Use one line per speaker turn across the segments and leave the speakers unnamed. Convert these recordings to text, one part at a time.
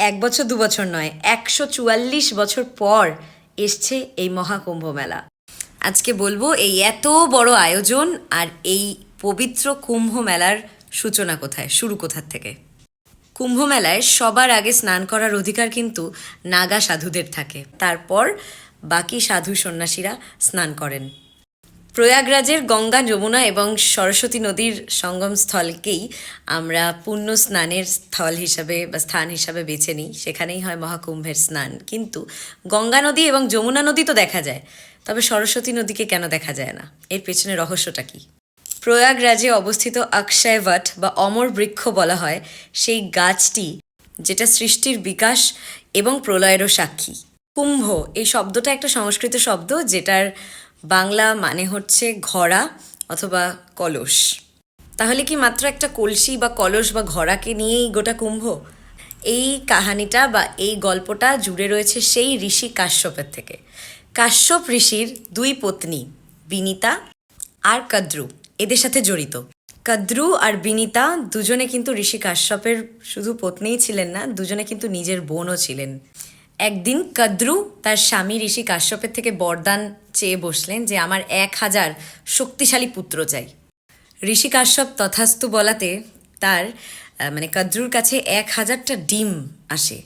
এক বছর দু বছর নয়, 144 বছর পর এসছে এই মহাকুম্ভ মেলা। আজকে বলবো এই এত বড় আয়োজন আর এই পবিত্র কুম্ভ মেলার সূচনা কোথায়, শুরু কোথার থেকে। কুম্ভ মেলায় সবার আগে স্নান করার অধিকার কিন্তু নাগা সাধুদের থাকে, তারপর বাকি সাধু সন্ন্যাসীরা স্নান করেন। প্রয়াগরাজের গঙ্গা, যমুনা এবং সরস্বতী নদীর সঙ্গম স্থলকেই আমরা পুণ্য স্নানের স্থল হিসাবে বা স্থান হিসাবে বেছে নিই, সেখানেই হয় মহাকুম্ভের স্নান। কিন্তু গঙ্গা নদী এবং যমুনা নদী তো দেখা যায়, তবে সরস্বতী নদীকে কেন দেখা যায় না? এর পেছনে রহস্যটা কী? প্রয়াগরাজে অবস্থিত অক্ষয়বট বা অমর বৃক্ষ বলা হয় সেই গাছটি, যেটা সৃষ্টির বিকাশ এবং প্রলয়েরও সাক্ষী। কুম্ভ এই শব্দটা একটা সংস্কৃত শব্দ, যেটার বাংলা মানে হচ্ছে ঘড়া অথবা কলস। তাহলে কি মাত্র একটা কলসি বা কলস বা ঘড়াকে নিয়েই গোটা কুম্ভ? এই কাহিনীটা বা এই গল্পটা জুড়ে রয়েছে সেই ঋষি কাশ্যপের থেকে। কাশ্যপ ঋষির দুই পত্নী বিনিতা আর কদ্রু এদের সাথে জড়িত। কদ্রু আর বিনিতা দুজনে কিন্তু ঋষি কাশ্যপের শুধু পত্নীই ছিলেন না, দুজনে কিন্তু নিজের বোনও ছিলেন। একদিন কদ্রু তার স্বামী ঋষি কাশ্যপের থেকে বরদান চেয়ে বসলেন যে আমার 1000 শক্তিশালী পুত্র চাই। ঋষি কাশ্যপ তথাস্তু বলাতে তার মানে কদ্রুর কাছে 1000টা ডিম আসে।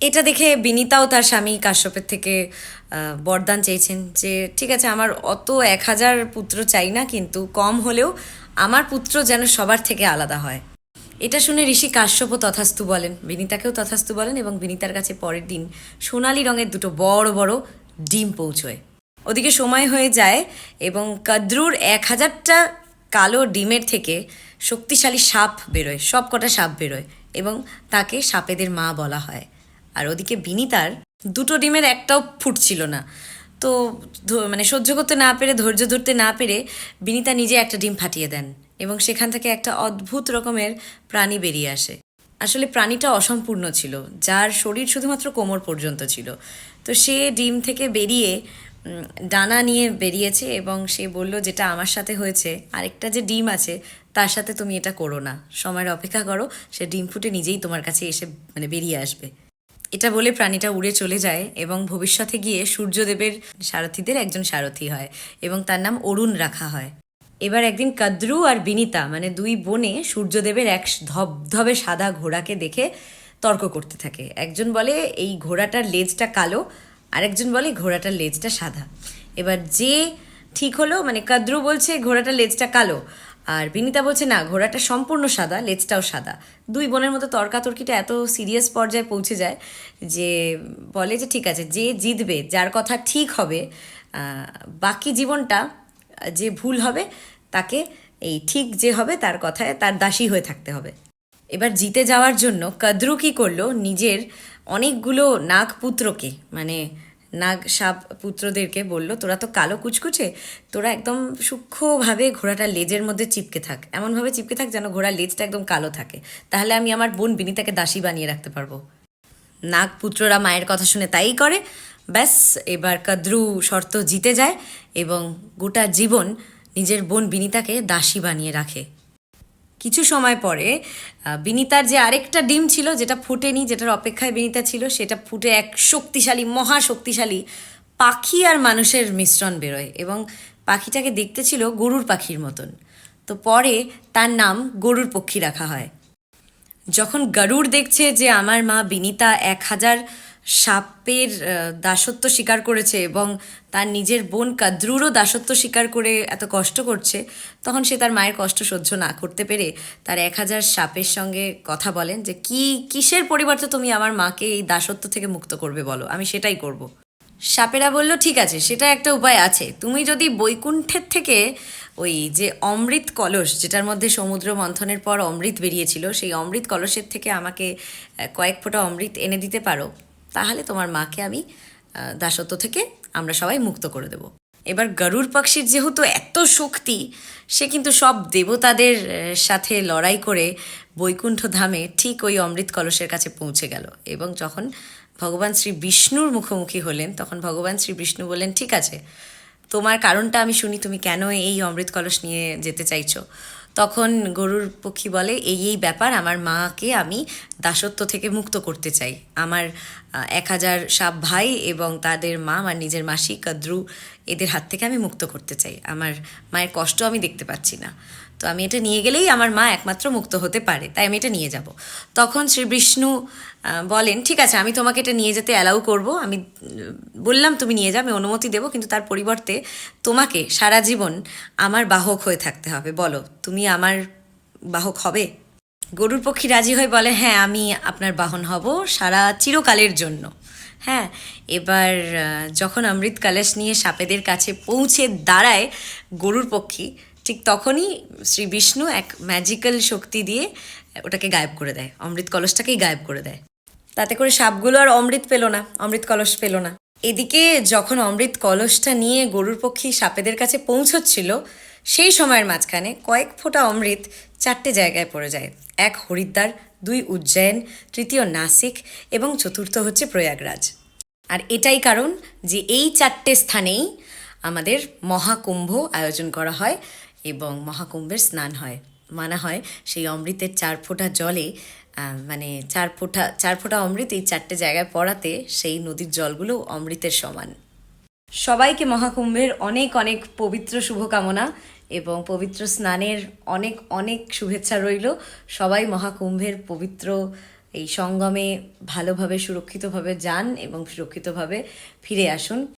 এটা দেখে বিনিতাও তার স্বামী কাশ্যপের থেকে বরদান চেয়েছেন যে ঠিক আছে, আমার অত 1000 পুত্র চাই না, কিন্তু কম হলেও আমার পুত্র যেন সবার থেকে আলাদা হয়। এটা শুনে ঋষি কাশ্যপও তথাস্তু বলেন, বিনিতাকেও তথাস্তু বলেন, এবং বিনিতার কাছে পরের দিন সোনালি রঙের দুটো বড় বড় ডিম পৌঁছয়। ওদিকে সময় হয়ে যায় এবং কদ্রুর 1000টা কালো ডিমের থেকে শক্তিশালী সাপ বেরোয়, সব কটা সাপ বেরোয়, এবং তাকে সাপেদের মা বলা হয়। আর ওদিকে বিনিতার দুটো ডিমের একটাও ফুটছিল না, তো মানে সহ্য করতে না পেরে, ধৈর্য ধরতে না পেরে বিনিতা নিজে একটা ডিম ফাটিয়ে দেন এবং সেখান থেকে একটা অদ্ভুত রকমের প্রাণী বেরিয়ে আসে। আসলে প্রাণীটা অসম্পূর্ণ ছিল, যার শরীর শুধুমাত্র কোমর পর্যন্ত ছিল। তো সে ডিম থেকে বেরিয়ে ডানা নিয়ে বেরিয়েছে এবং সে বলল, যেটা আমার সাথে হয়েছে, আরেকটা যে ডিম আছে তার সাথে তুমি এটা করো না, সময়ের অপেক্ষা করো, সে ডিম ফুটে নিজেই তোমার কাছে এসে মানে বেরিয়ে আসবে। এটা বলে প্রাণীটা উড়ে চলে যায় এবং ভবিষ্যতে গিয়ে সূর্যদেবের সারথীদের একজন সারথী হয় এবং তার নাম অরুণ রাখা হয়। এবার একদিন কদ্রু আর বিনিতা মানে দুই বোনে সূর্যদেবের এক ধবধবে সাদা ঘোড়াকে দেখে তর্ক করতে থাকে। একজন বলে এই ঘোড়াটার লেজটা কালো, আরেকজন বলে ঘোড়াটার লেজটা সাদা। এবার যে ঠিক হলো, মানে কদ্রু বলছে ঘোড়াটার লেজটা কালো, আর বিনিতা বলছে না, ঘোড়াটা সম্পূর্ণ সাদা, লেজটাও সাদা। দুই বোনের মতো তর্কাতর্কিটা এত সিরিয়াস পর্যায়ে পৌঁছে যায় যে বলে যে ঠিক আছে, যে জিতবে, যার কথা ঠিক হবে, বাকি জীবনটা যে ভুল হবে তাকে এই ঠিক যে হবে তার কথায় তার দাসী হয়ে থাকতে হবে। এবার জিতে যাওয়ার জন্য কদ্রু কী করলো, নিজের অনেকগুলো নাগ পুত্রকে মানে নাগ সাপ পুত্রদেরকে বলল, তোরা তো কালো কুচকুচে, তোরা একদম সূক্ষ্মভাবে ঘোড়াটার লেজের মধ্যে চিপকে থাক, এমনভাবে চিপকে থাক যেন ঘোড়ার লেজটা একদম কালো থাকে, তাহলে আমি আমার বোন বিনিতাকে দাসী বানিয়ে রাখতে পারবো। নাগ পুত্ররা মায়ের কথা শুনে তাই করে। ব্যাস, এবার কদ্রু শর্ত জিতে যায় এবং গোটা জীবন নিজের বোন বিনিতাকে দাসী বানিয়ে রাখে। কিছু সময় পরে বিনিতার যে আরেকটা ডিম ছিল, যেটা ফুটেনি, যেটার অপেক্ষায় বিনিতা ছিল, সেটা ফুটে এক শক্তিশালী, মহাশক্তিশালী পাখি আর মানুষের মিশ্রণ বেরোয় এবং পাখিটাকে দেখতে ছিল গরুর পাখির মতন। তো পরে তার নাম গরুর পক্ষী রাখা হয়। যখন গরুড় দেখছে যে আমার মা বিনিতা 1000 সাপের দাসত্ব স্বীকার করেছে এবং তার নিজের বোন কদ্রুরও দাসত্ব স্বীকার করে এত কষ্ট করছে, তখন সে তার মায়ের কষ্ট সহ্য না করতে পেরে তার 1000 সাপের সঙ্গে কথা বলেন যে কিসের পরিবর্তে তুমি আমার মাকে এই দাসত্ব থেকে মুক্ত করবে বলো, আমি সেটাই করব। সাপেরা বলল ঠিক আছে, সেটা একটা উপায় আছে, তুমি যদি বৈকুণ্ঠের থেকে ওই যে অমৃত কলস, যেটার মধ্যে সমুদ্র মন্থনের পর অমৃত বেরিয়েছিল, সেই অমৃত কলসের থেকে আমাকে কয়েক ফোঁটা অমৃত এনে দিতে পারো, তাহলে তোমার মাকে আমি দাসত্ব থেকে আমরা সবাই মুক্ত করে দেব। এবার গরুড় পাখির যেহেতু এত শক্তি, সে কিন্তু সব দেবতাদের সাথে লড়াই করে বৈকুণ্ঠ ধামে ঠিক ওই অমৃত কলসের কাছে পৌঁছে গেল এবং যখন ভগবান শ্রী বিষ্ণুর মুখোমুখি হলেন, তখন ভগবান শ্রী বিষ্ণু বললেন, ঠিক আছে, তোমার কারণটা আমি শুনি, তুমি কেন এই অমৃত কলস নিয়ে যেতে চাইছো। তখন গরুর পক্ষী বলে এই ব্যাপার, আমার মাকে আমি দাসত্ব থেকে মুক্ত করতে চাই। আমার 1000 সাপ ভাই এবং তাদের মা, আমার নিজের মাসি কাদ্রু, এদের হাত থেকে আমি মুক্ত করতে চাই। আমার মায়ের কষ্ট আমি দেখতে পাচ্ছি না, তো আমি এটা নিয়ে গেলেই আমার মা একমাত্র মুক্ত হতে পারে, তাই আমি এটা নিয়ে যাব। তখন শ্রী বিষ্ণু বলেন, ঠিক আছে, আমি তোমাকে এটা নিয়ে যেতে অ্যালাউ করব, আমি বললাম তুমি নিয়ে যাও, আমি অনুমতি দেবো, কিন্তু তার পরিবর্তে তোমাকে সারা জীবন আমার বাহক হয়ে থাকতে হবে। বলো, তুমি আমার বাহক হবে? গরুর পক্ষী রাজি হয়ে বলে, হ্যাঁ, আমি আপনার বাহন হব সারা চিরকালের জন্য। হ্যাঁ, এবার যখন অমৃত কলস নিয়ে সাপেদের কাছে পৌঁছে দাঁড়ায় গরুর পক্ষী, ঠিক তখনই শ্রী বিষ্ণু এক ম্যাজিক্যাল শক্তি দিয়ে ওটাকে গায়েব করে দেয়, অমৃত কলসটাকেই গায়েব করে দেয়। তাতে করে সাপগুলো আর অমৃত পেল না, অমৃত কলস পেল না। এদিকে যখন অমৃত কলসটা নিয়ে গরুর পক্ষী সাপেদের কাছে পৌঁছচ্ছিল, সেই সময়ের মাঝখানে কয়েক ফোঁটা অমৃত 4টে জায়গায় পড়ে যায়। 1 হরিদ্বার, 2 উজ্জয়ন, 3 নাসিক এবং 4 হচ্ছে প্রয়াগরাজ। আর এটাই কারণ যে এই 4টে স্থানেই আমাদের মহাকুম্ভ আয়োজন করা হয় এবং মহাকুম্ভের স্নান হয়। মানা হয় সেই অমৃতের 4 ফোঁটা জলে মানে 4 ফোঁটা অমৃত এই 4টে জায়গায় পড়াতে সেই নদীর জলগুলো অমৃতের সমান। সবাইকে মহাকুম্ভের অনেক অনেক পবিত্র শুভকামনা এবং পবিত্র স্নানের অনেক অনেক শুভেচ্ছা রইল। সবাই মহাকুম্ভের পবিত্র এই সঙ্গমে ভালোভাবে সুরক্ষিতভাবে যান এবং সুরক্ষিতভাবে ফিরে আসুন।